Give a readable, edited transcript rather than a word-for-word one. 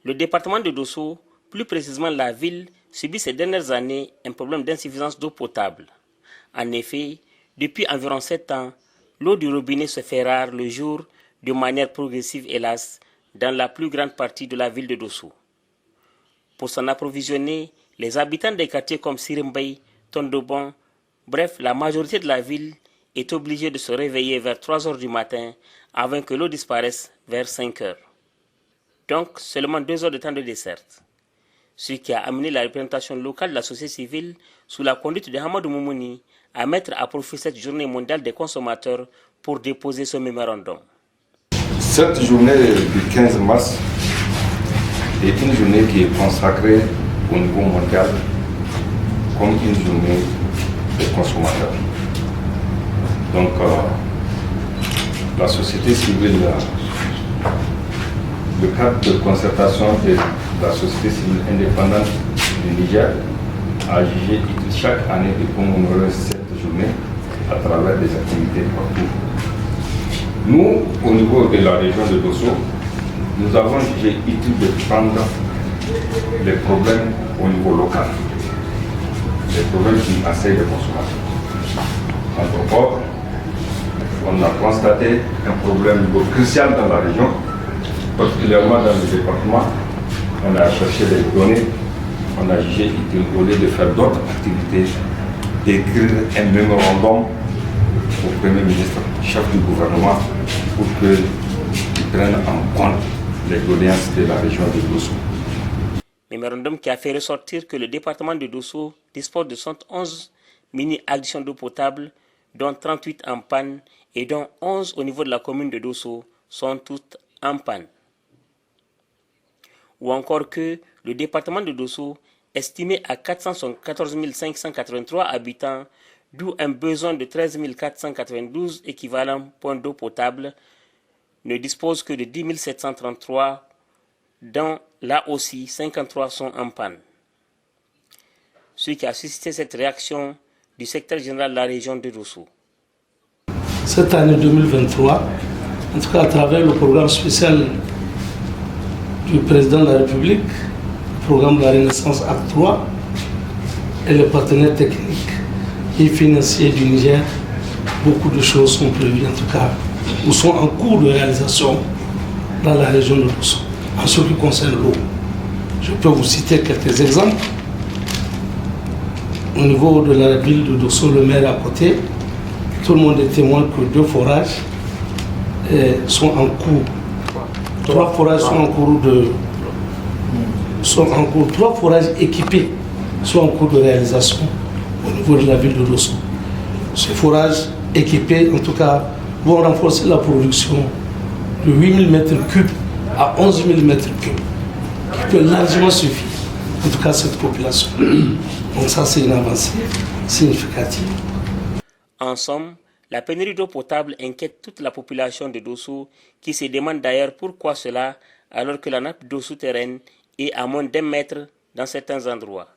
Le département de Dosso, plus précisément la ville, subit ces dernières années un problème d'insuffisance d'eau potable. En effet, depuis environ 7 ans, l'eau du robinet se fait rare le jour de manière progressive, hélas, dans la plus grande partie de la ville de Dosso. Pour s'en approvisionner, les habitants des quartiers comme Sirimbay, Tondobon, bref, la majorité de la ville est obligée de se réveiller vers 3 heures du matin avant que l'eau disparaisse vers 5 heures. Donc, seulement 2 heures de temps de desserte. Ce qui a amené la représentation locale de la société civile, sous la conduite de Hamadou Moumouni, à mettre à profit cette journée mondiale des consommateurs pour déposer ce mémorandum. Cette journée du 15 mars est une journée qui est consacrée au niveau mondial comme une journée des consommateurs. Donc, la société civile, le cadre de concertation de la société civile indépendante du Niger a jugé utile chaque année de commémorer cette journée à travers des activités partout. Nous, au niveau de la région de Dosso, nous avons jugé utile de prendre les problèmes au niveau local, les problèmes qui assaillent les consommateurs. Entre autres, on a constaté un problème crucial dans la région, particulièrement dans le département. On a cherché des données, on a jugé utile, au lieu de faire d'autres activités, d'écrire un mémorandum au Premier ministre, chef du gouvernement, pour qu'il prenne en compte les doléances de la région de Dosso. Mémorandum qui a fait ressortir que le département de Dosso dispose de 111 mini-adductions d'eau potable, dont 38 en panne et dont 11 au niveau de la commune de Dosso sont toutes en panne. Ou encore que le département de Dosso, estimé à 414 583 habitants, d'où un besoin de 13 492 équivalents points d'eau potable, ne dispose que de 10 733, dont là aussi 53 sont en panne. Ce qui a suscité cette réaction du secrétaire général de la région de Dosso. Cette année 2023, en tout cas à travers le programme spécial du président de la République, le programme de la Renaissance Acte 3, et les partenaires techniques et financiers du Niger, beaucoup de choses sont prévues, en tout cas, ou sont en cours de réalisation dans la région de Dosso. En ce qui concerne l'eau, je peux vous citer quelques exemples. Au niveau de la ville de Dosso, le maire à côté, tout le monde est témoin que 2 forages sont en cours. 3 forages sont en cours de... 3 forages équipés sont en cours de réalisation au niveau de la ville de Dosso. Ces forages équipés, en tout cas, vont renforcer la production de 8000 m3 à 11 000 m3, qui peut largement suffire, en tout cas, à cette population. Donc ça, c'est une avancée significative. En somme, la pénurie d'eau potable inquiète toute la population de Dosso, qui se demande d'ailleurs pourquoi cela, alors que la nappe d'eau souterraine est à moins d'1 mètre dans certains endroits.